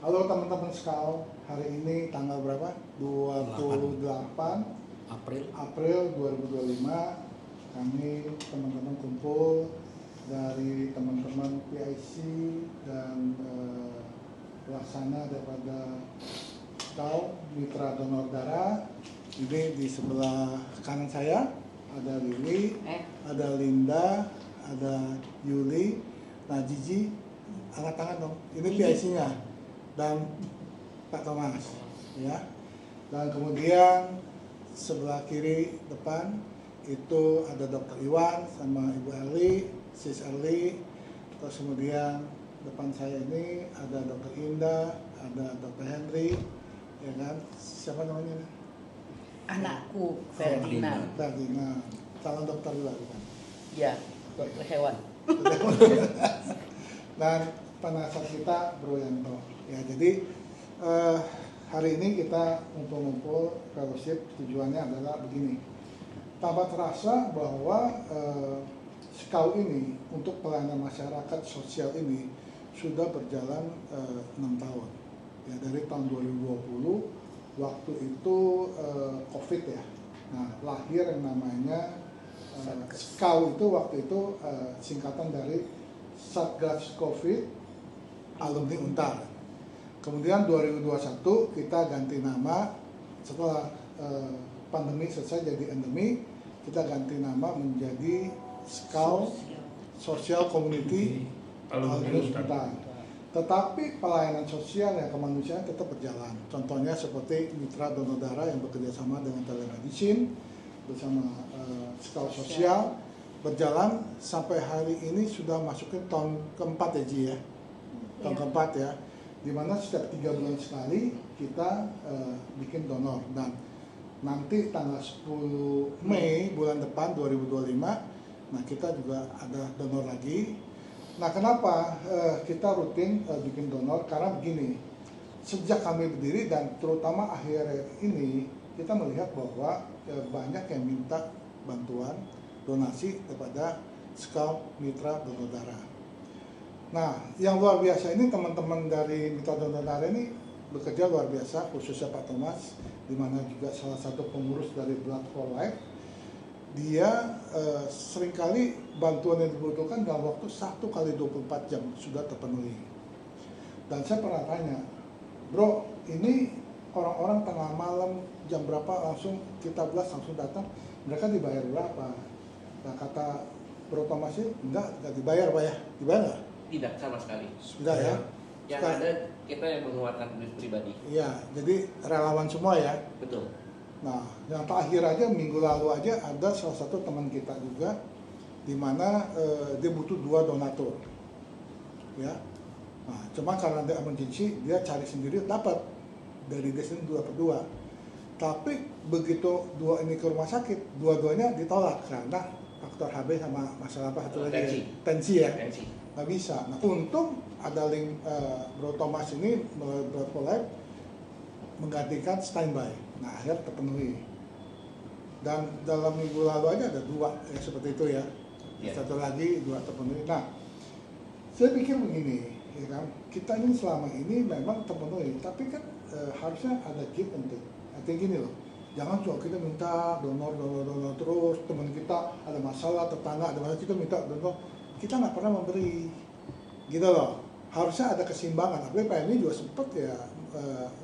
Halo teman-teman Skal, hari ini tanggal berapa? 28 April 2025. Kami teman-teman kumpul dari teman-teman PIC dan pelaksana daripada Skal Mitra Donor Darah. Ini di sebelah kanan saya ada Lili, ada Linda, ada Yuli, nah Gigi, angkat tangan dong. Ini PIC-nya. Dan Pak Thomas, ya. Dan kemudian sebelah kiri depan itu ada Dr. Iwan sama Ibu Erli, Sis Erli. Terus kemudian depan saya ini ada Dr. Indah, ada Dr. Henry, ya kan? Siapa namanya? Anakku Ferdinand. Ferdinand. Calon dokter juga kan? Ya, dokter hewan. Dan penasihat kita Bro Yanto. Ya, jadi hari ini kita ngumpul-ngumpul fellowship, tujuannya adalah begini. Tanpa terasa bahwa SKAU ini untuk pelayanan masyarakat sosial ini sudah berjalan 6 tahun. Ya, dari tahun 2020 waktu itu COVID ya. Nah, lahir yang namanya SKAU itu waktu itu singkatan dari Satgas Covid Alumni Untar. Kemudian 2021 kita ganti nama setelah pandemi selesai jadi endemi, kita ganti nama menjadi SKAU Social Community Alumni Untar. Tetapi pelayanan sosial yang kemanusiaan tetap berjalan. Contohnya seperti Mitra Donor Darah yang bekerja sama dengan telemedicine bersama SKAU Sosial berjalan sampai hari ini sudah masukin tahun keempat ya Ji ya. Tahun keempat ya, dimana setiap 3 bulan sekali kita bikin donor. Dan nanti tanggal 10 Mei bulan depan 2025, nah kita juga ada donor lagi. Nah kenapa kita rutin bikin donor? Karena begini, sejak kami berdiri dan terutama akhir ini kita melihat bahwa banyak yang minta bantuan donasi kepada SKAU Mitra Donor Darah. Nah, yang luar biasa ini teman-teman dari Mitra Donor Darah ini bekerja luar biasa, khususnya Pak Thomas, di mana juga salah satu pengurus dari Blood for Life. Dia seringkali bantuan yang dibutuhkan dalam waktu 1 kali 24 jam sudah terpenuhi. Dan saya pernah tanya, bro, ini orang-orang tengah malam jam berapa langsung kita blast langsung datang, mereka dibayar berapa? Nah kata Bro Thomas sih, enggak dibayar Pak ya, dibayar nggak? Tidak sama sekali. Sudah ya? Yang ada kita yang mengeluarkan duit pribadi. Iya, jadi relawan semua ya. Betul. Nah, yang terakhir aja minggu lalu aja ada salah satu teman kita juga di mana dia butuh 2 donatur. Ya. Nah, cuma karena dia emergency, dia cari sendiri dapat dari dia sendiri 2 per 2. Tapi begitu 2 ini ke rumah sakit, dua-duanya ditolak karena faktor HB sama masalah apa satu lagi? Tensi ya. Tensi. Nggak bisa. Nah, untung ada link Bro Thomas ini melalui Blood for Life menggantikan standby. Nah, akhirnya terpenuhi. Dan dalam minggu lalu aja ada 2 ya seperti itu ya. Yeah. Satu lagi 2 terpenuhi. Nah, saya pikir begini, ya kan? Kita ini selama ini memang terpenuhi, tapi kan harusnya ada give and take. Artinya gini loh. Jangan cuma kita minta donor terus, teman kita ada masalah, tetangga ada masalah, kita minta donor, kita nggak pernah memberi, gitu loh. Harusnya ada keseimbangan. Tapi Pak ini juga sempat ya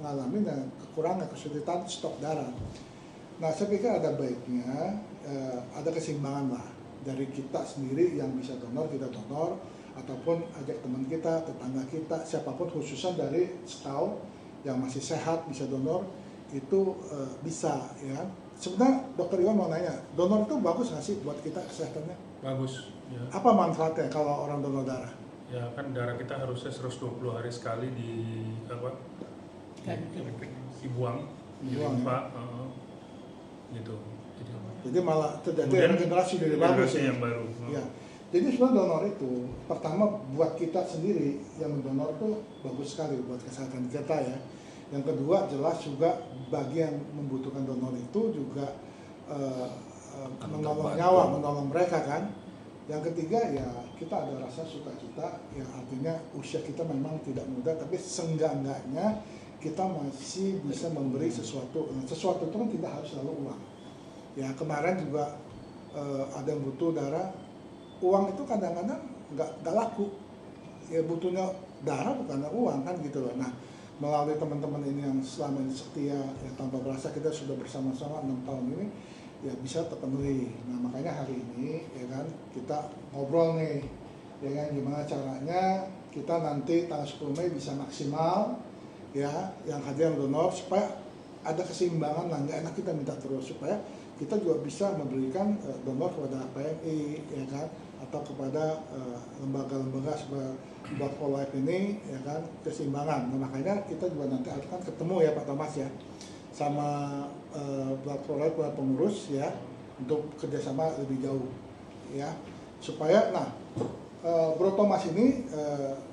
ngalamin yang kekurangan, kesulitan stok darah. Nah saya pikir ada baiknya ada keseimbangan lah dari kita sendiri yang bisa donor, kita donor, ataupun ajak teman kita, tetangga kita, siapapun khususnya dari SKAU yang masih sehat bisa donor. Itu bisa ya. Sebenarnya Dokter Iwan mau nanya, donor itu bagus nggak sih buat kita kesehatannya? Bagus. Ya. Apa manfaatnya kalau orang donor darah? Ya kan darah kita harusnya 120 hari sekali di apa? Dibuang, limfa, gitu. Jadi malah terjadi regenerasi dari bagus ya. Yang baru. Ya. Jadi sebenarnya donor itu pertama buat kita sendiri yang mendonor itu bagus sekali buat kesehatan kita ya. Yang kedua jelas juga bagi yang membutuhkan donor itu juga menolong nyawa, menolong mereka kan. Yang ketiga ya kita ada rasa sukacita, ya artinya usia kita memang tidak muda, tapi seenggak-enggaknya kita masih bisa memberi sesuatu. Sesuatu itu kan tidak harus selalu uang. Ya kemarin juga ada yang butuh darah, uang itu kadang-kadang nggak laku. Ya butuhnya darah bukan uang kan gitu loh. Nah melalui teman-teman ini yang selama ini setia, ya tanpa berasa kita sudah bersama-sama 6 tahun ini, ya bisa terpenuhi. Nah makanya hari ini ya kan kita ngobrol nih, ya kan gimana caranya kita nanti tanggal 10 Mei bisa maksimal ya yang hadir donor supaya ada keseimbangan lah, nggak enak kita minta terus, supaya kita juga bisa memberikan donor kepada PMI ya kan, atau kepada lembaga-lembaga sebagai Blood for Life ini ya kan keseimbangan. Nah makanya kita juga nanti akan ketemu ya Pak Thomas ya sama Blood for Life pengurus ya untuk kerjasama lebih jauh ya, supaya nah Bro Thomas ini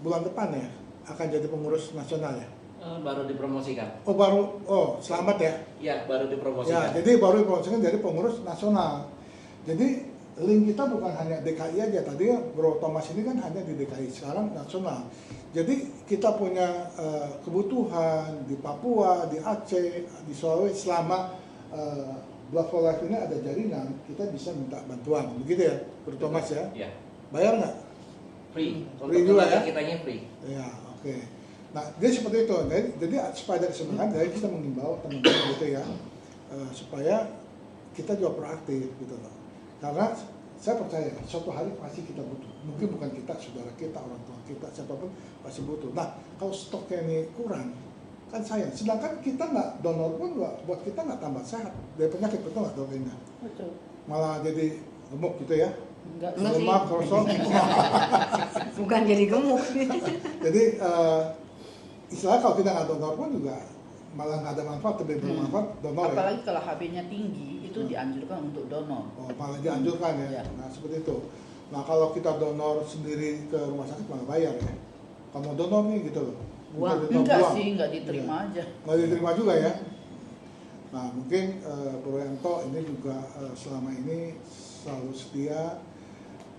bulan depan ya akan jadi pengurus nasional ya. Baru dipromosikan. Oh baru, oh selamat ya. Ya, baru dipromosikan. Ya, jadi baru dipromosikan jadi pengurus nasional. Jadi link kita bukan hanya DKI aja. Tadi Bro Thomas ini kan hanya di DKI, sekarang nasional. Jadi kita punya kebutuhan di Papua, di Aceh, di Sulawesi, selama Blood for Life ini ada jaringan, kita bisa minta bantuan. Begitu ya, Bro Thomas ya? Ya. Bayar nggak? Free. Free juga ya? Kitanya free. Ya, oke. Nah, jadi seperti itu. Jadi supaya ada keseimbangan, jadi kita mengimbau teman-teman gitu ya, supaya kita juga proaktif gitu loh. Karena saya percaya suatu hari pasti kita butuh. Mungkin bukan kita, saudara kita, orang tua kita, siapapun pasti butuh. Nah, kalau stoknya ini kurang, kan sayang. Sedangkan kita nggak donor pun buat kita nggak tambah sehat. Dari penyakit betul nggak donornya? Betul. Malah jadi gemuk gitu ya. Enggak Lemak, kosong. Bukan jadi gemuk. Jadi istilahnya kalau kita nggak donor pun juga malah nggak ada manfaat, lebih bermanfaat donor ya. Apalagi kalau HB-nya tinggi, itu dianjurkan untuk donor. Oh, malah dianjurkan ya. Ya. Nah seperti itu. Nah kalau kita donor sendiri ke rumah sakit malah bayar ya. Kalau mau donor nih gitu loh. Buang. Enggak sih, enggak diterima aja. Nggak diterima juga ya. Nah mungkin Bro Yanto ini juga selama ini selalu setia,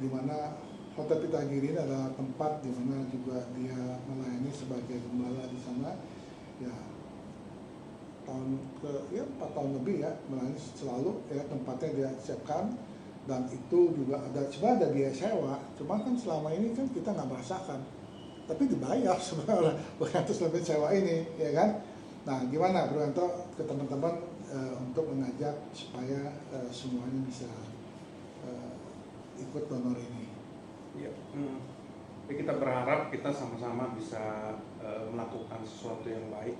di mana Hotel Pitagiri ini adalah tempat di mana juga dia melayani sebagai gembala di sana. Ya 4 tahun lebih ya melayani selalu ya, tempatnya dia siapkan, dan itu juga sebenarnya ada biaya sewa, cuma kan selama ini kan kita nggak merasakan, tapi dibayar sebenarnya Bro Yanto selama sewa ini ya kan. Nah gimana Bro Yanto ke teman-teman untuk mengajak supaya semuanya bisa ikut donor ini? Ya, kita berharap kita sama-sama bisa melakukan sesuatu yang baik,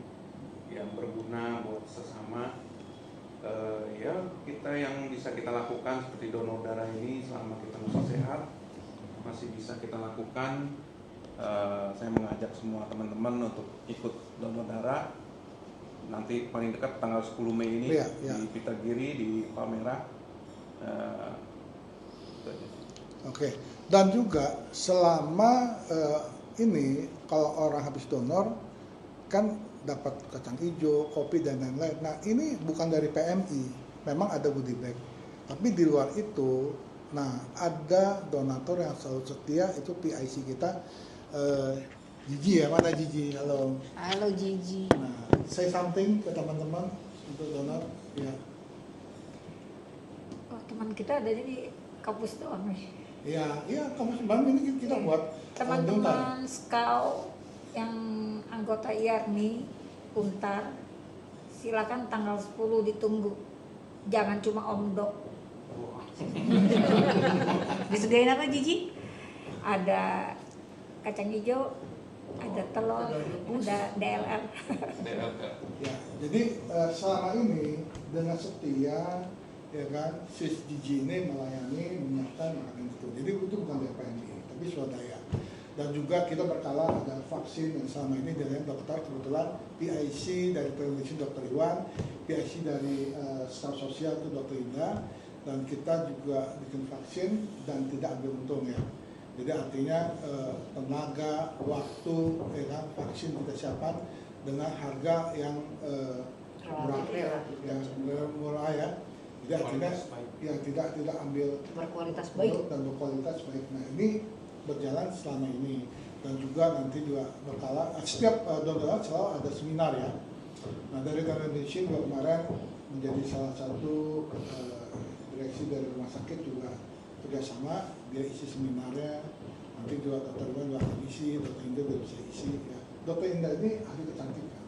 yang berguna buat sesama. Ya kita yang bisa kita lakukan seperti donor darah ini selama kita masih sehat masih bisa kita lakukan. Saya mengajak semua teman-teman untuk ikut donor darah nanti paling dekat tanggal 10 Mei ini ya. Di Pitagiri di Palmerah. Oke. Dan juga selama ini kalau orang habis donor kan dapat kacang hijau, kopi dan lain-lain. Nah ini bukan dari PMI, memang ada goodie bag. Tapi di luar itu, nah ada donatur yang selalu setia, itu PIC kita, Gigi ya, mana Gigi? Halo. Halo Gigi. Nah, say something ke teman-teman untuk donor. Ya. Oh, teman kita ada di kampus doang nih. Iya, kamu sembang ini kita buat Teman-teman Scout yang anggota IARMI Untar, silakan tanggal 10 ditunggu. Jangan cuma omdok. Disediain apa Gigi? Ada kacang hijau, ada telur, ada DLL. Ya, jadi selama ini dengan setia ya kan, Swiss Gigi ini melayani, menyiapkan makanan itu. Jadi itu bukan dari PMI, tapi swadaya. Dan juga kita berkala ada vaksin yang selama ini dari dokter, kebetulan PIC dari Telemedicine Dr. Iwan, PIC dari staf sosial itu Dr. Indah, dan kita juga bikin vaksin dan tidak ambil untung ya. Jadi artinya tenaga, waktu, ya kan, vaksin kita siapkan dengan harga yang murah, yang murah ya. Jadi artinya Kualitas baik. ya tidak ambil Berkualitas baik. dan berkualitas baik. Nah ini berjalan selama ini dan juga nanti juga berkala setiap donor selalu ada seminar ya. Nah dari telemedicine juga kemarin menjadi salah satu direksi dari rumah sakit juga kerjasama, dia isi seminarnya, nanti juga dokter Iwan juga akan isi, dokter Indah juga bisa isi ya. Dokter Indah ini ahli kecantikan,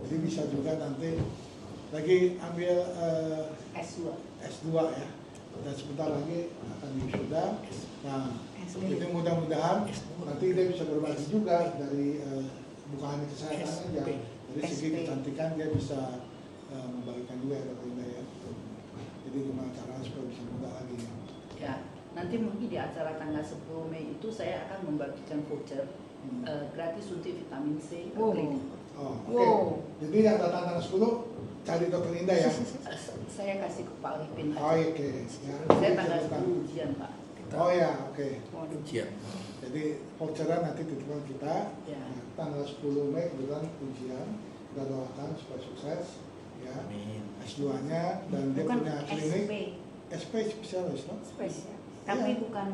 jadi bisa juga nanti lagi ambil S2 ya, dan sebentar lagi akan wisuda. Nah S2. jadi mudah-mudahan nanti dia bisa berbagi juga dari bukan hanya kesehatan aja, dari segi SP. kecantikan dia bisa membagikan juga ya dokter Indah ya. Jadi gimana caranya supaya bisa mudah lagi ya. Ya, nanti mungkin di acara tanggal 10 Mei itu saya akan membagikan voucher gratis suntik vitamin C ke Oh. klinik. Oh, oke. Wow. Jadi yang datang tanggal 10 cari dokter Indah ya. Saya kasih ke Pak Lipin Oh, aja. oke. Ya, Saya tanggal jadi 10 ujian, Pak. Oh ya, oke. Ujian. Jadi vouchernya nanti titipkan kita. Ya. Nah, tanggal 10 Mei kebetulan ujian. Kita doakan supaya sukses ya. Amin. S2-nya dan dia Bukan punya klinik SP, SP spesialis, no? spesial. Tapi bukan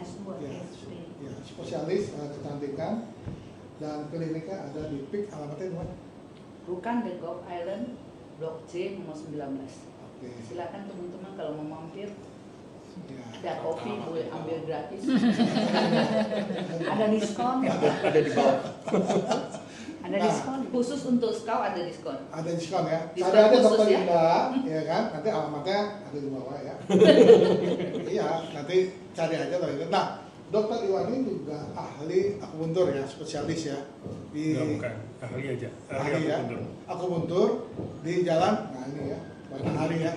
S2, Ya. SP. Ya, spesialis kecantikan dan kliniknya ada di PIK alamatnya di mana? Rukan The Gulf Island, Blok C nomor 19. Oke. Silakan teman-teman kalau mau mampir, Ya. ada kopi boleh ambil gratis. Ada diskon, Ada di bawah. ada Nah. diskon. Khusus untuk skau ada diskon. Ada diskon ya. Diskon Ada khusus dokter ya. Indah, ya kan? Nanti alamatnya ada di bawah ya. Iya, nanti cari aja dokter Indah. Nah, dokter Iwan ini juga ahli akupuntur ya, spesialis ya. Di Enggak, bukan. Ahli aja. ahli ya. akupuntur. Akupuntur di jalan. Nah ini ya, banyak hari ya.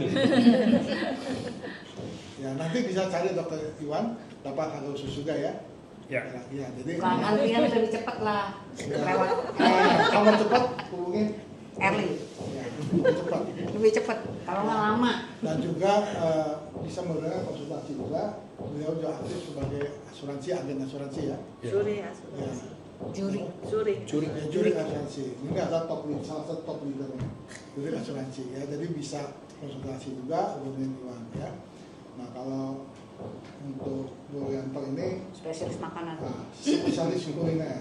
Ya nanti bisa cari dokter Iwan, dapat hal khusus juga ya. Ya. Ya, jadi Bukan antrian lebih cepat lah. Ya. Lewat Kalau cepat hubungin early. ya, lebih cepat. Lebih cepat. Kalau nggak lama. Dan juga bisa memberikan konsultasi juga. Beliau juga aktif sebagai asuransi, agen asuransi ya. Suri Ya, Juri. Suri. ya juri asuransi. Ini ada top leader, salah satu top leadernya. Juri asuransi ya. Jadi bisa konsultasi juga hubungin Iwan ya. Nah kalau untuk Boyanto ini Spesialis makanan. spesialis kuliner ya.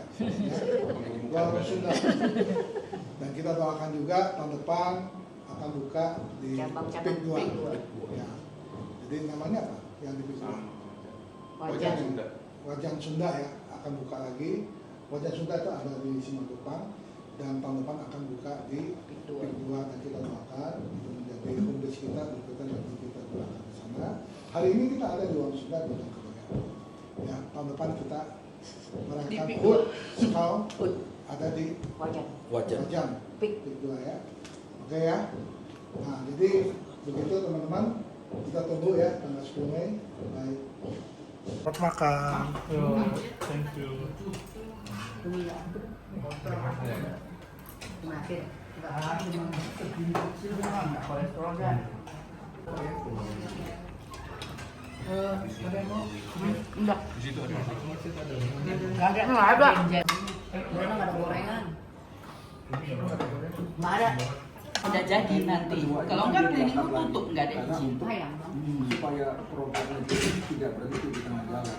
Luar Sunda. Dan kita doakan juga tahun depan akan buka di Cabang-cabang PIK 2. PIK 2. Ya. Jadi namanya apa? Yang di PIK 2? Wajan. Sunda. Wajan Sunda ya akan buka lagi. Wajan Sunda itu ada di Simatupang dan tahun depan akan buka di PIK PIK 2 dan kita doakan itu menjadi home base kita dan kita doakan ke sana. Hari ini kita ada di Wang Sunda di Jangkauan. Ya, tahun depan kita merayakan Di PIK HUT Skau HUT. ada di Wajan. Wajan. Wajan PIK. PIK 2 ya. Oke ya. Nah, jadi begitu teman-teman. Kita tunggu ya tanggal 10 Mei. Baik. Selamat makan. Thank you. Makin. Enggak kolesterol kan? Enggak. Di situ ada. Enggak ada. Mana ada gorengan? Enggak ada. Udah jadi nanti. Kalau enggak klinikmu tutup, enggak ada izin. Ayam. supaya programnya itu tidak berhenti di tengah jalan.